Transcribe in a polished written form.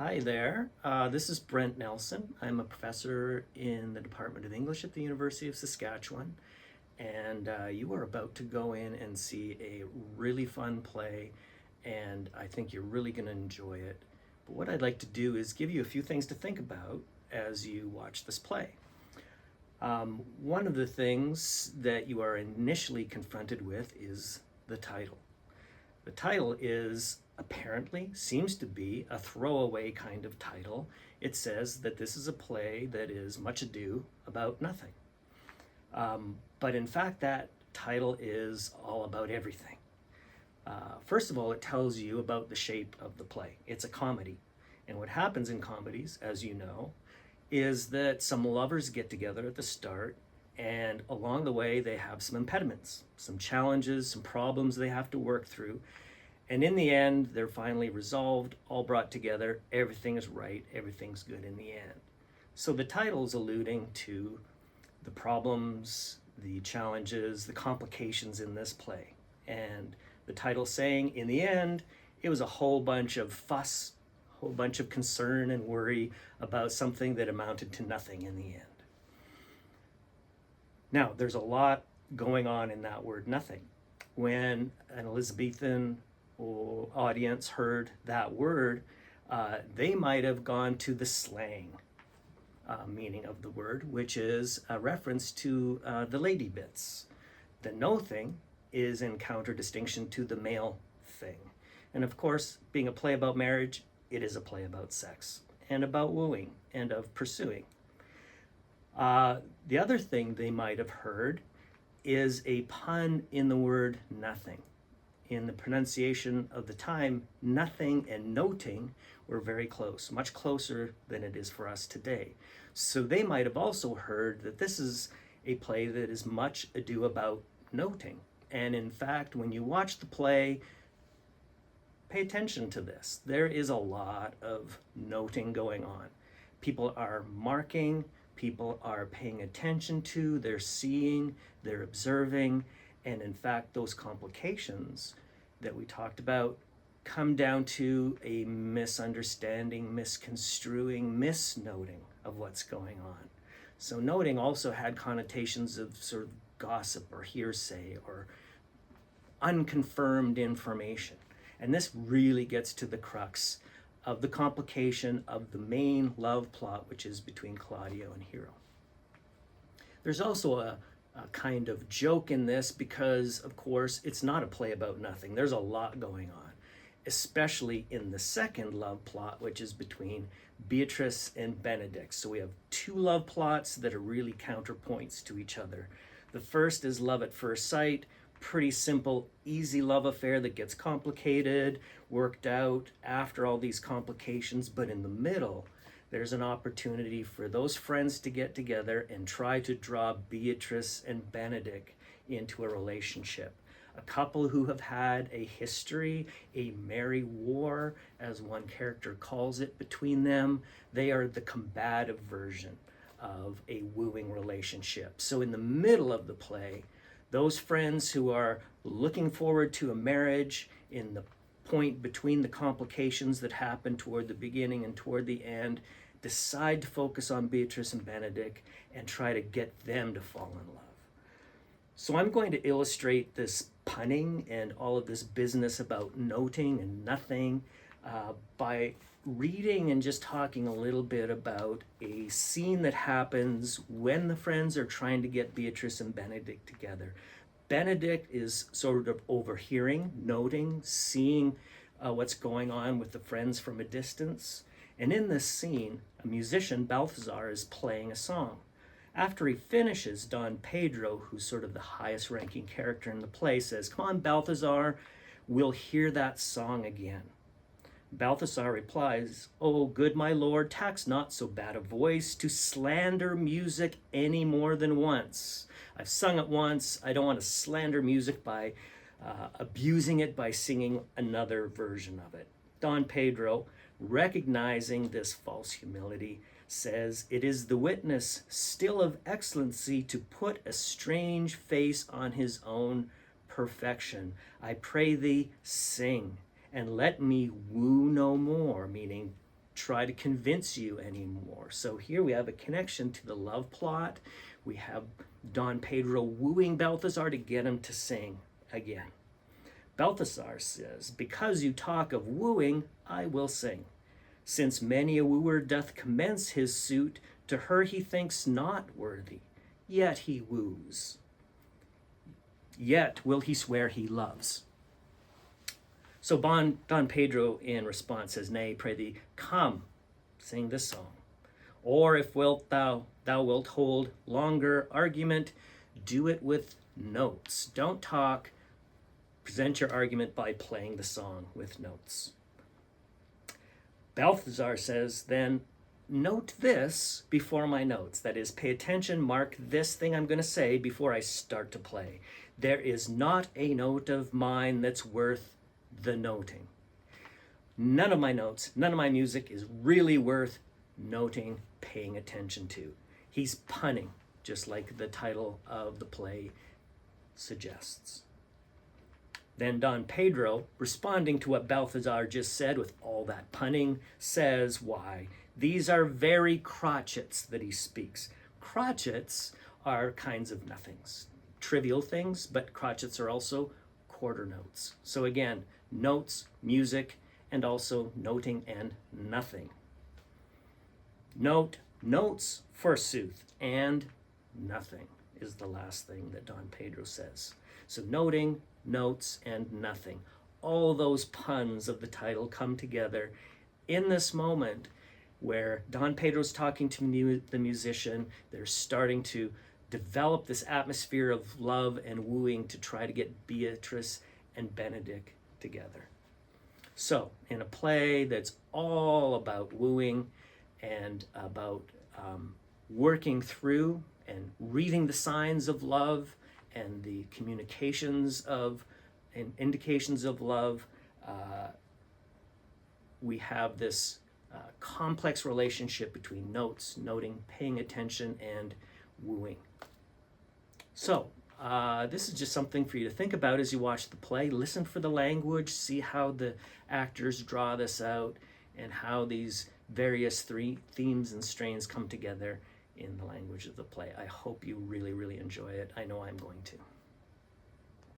Hi there. This is Brent Nelson. I'm a professor in the Department of English at the University of Saskatchewan, and you are about to go in and see a really fun play, and I think you're really going to enjoy it. But what I'd like to do is give you a few things to think about as you watch this play. One of the things that you are initially confronted with is the title. The title seems to be a throwaway kind of title. It says that this is a play that is much ado about nothing. But in fact, that title is all about everything. First of all, it tells you about the shape of the play. It's a comedy. And what happens in comedies, as you know, is that some lovers get together at the start, and along the way they have some impediments, some challenges, some problems they have to work through. And in the end, they're finally resolved, all brought together, everything is right, everything's good in the end. So the title's alluding to the problems, the challenges, the complications in this play. And the title's saying, in the end, it was a whole bunch of fuss, a whole bunch of concern and worry about something that amounted to nothing in the end. Now, there's a lot going on in that word nothing. When an Elizabethan audience heard that word, they might have gone to the slang meaning of the word, which is a reference to the lady bits. The no thing is in counter-distinction to the male thing. And of course, being a play about marriage, it is a play about sex and about wooing and of pursuing. The other thing they might have heard is a pun in the word nothing. In the pronunciation of the time, nothing and noting were very close, much closer than it is for us today. So they might have also heard that this is a play that is much ado about noting. And in fact, when you watch the play, pay attention to this. There is a lot of noting going on. People are marking, people are paying attention to, they're seeing, they're observing, and in fact, those complications that we talked about come down to a misunderstanding, misconstruing, misnoting of what's going on. So noting also had connotations of sort of gossip or hearsay or unconfirmed information. And this really gets to the crux of the complication of the main love plot, which is between Claudio and Hero. There's also a kind of joke in this because, of course, it's not a play about nothing. There's a lot going on, especially in the second love plot, which is between Beatrice and Benedict. So we have two love plots that are really counterpoints to each other. The first is love at first sight, pretty simple, easy love affair that gets complicated, worked out after all these complications, but in the middle, there's an opportunity for those friends to get together and try to draw Beatrice and Benedict into a relationship. A couple who have had a history, a merry war, as one character calls it, between them. They are the combative version of a wooing relationship. So in the middle of the play, those friends who are looking forward to a marriage in the point between the complications that happen toward the beginning and toward the end decide to focus on Beatrice and Benedict and try to get them to fall in love. So I'm going to illustrate this punning and all of this business about noting and nothing by reading and just talking a little bit about a scene that happens when the friends are trying to get Beatrice and Benedict together. Benedict is sort of overhearing, noting, seeing what's going on with the friends from a distance. And in this scene, a musician, Balthazar, is playing a song. After he finishes, Don Pedro, who's sort of the highest ranking character in the play, says, "Come on, Balthazar, we'll hear that song again." Balthazar replies, "Oh, good my lord, tax not so bad a voice to slander music any more than once. I've sung it once, I don't want to slander music by abusing it by singing another version of it." Don Pedro, recognizing this false humility, says, "It is the witness still of excellency to put a strange face on his own perfection. I pray thee, sing, and let me woo no more," meaning try to convince you anymore. So here we have a connection to the love plot. We have Don Pedro wooing Balthazar to get him to sing again. Balthazar says, "Because you talk of wooing, I will sing. Since many a wooer doth commence his suit, to her he thinks not worthy, yet he woos. Yet will he swear he loves." So Don Pedro in response says, "Nay, pray thee, come, sing this song. Or if thou wilt hold longer argument, do it with notes. Don't talk, present your argument by playing the song with notes." Balthazar says, "Then note this before my notes. That is, pay attention, mark this thing I'm going to say before I start to play. There is not a note of mine that's worth the noting. None of my notes, none of my music is really worth noting, paying attention to." He's punning, just like the title of the play suggests. Then Don Pedro, responding to what Balthazar just said with all that punning, says why. These are very crotchets that he speaks. Crotchets are kinds of nothings, trivial things, but crotchets are also quarter notes. So again, notes, music, and also noting and nothing. Notes, forsooth, and nothing is the last thing that Don Pedro says. So noting, notes, and nothing. All those puns of the title come together in this moment where Don Pedro's talking to the musician. They're starting to develop this atmosphere of love and wooing to try to get Beatrice and Benedict together. So in a play that's all about wooing and about working through and reading the signs of love and the communications of and indications of love, we have this complex relationship between notes, noting, paying attention, and wooing. So this is just something for you to think about as you watch the play. Listen for the language, see how the actors draw this out, and how these various themes and strains come together in the language of the play. I hope you really, really enjoy it. I know I'm going to.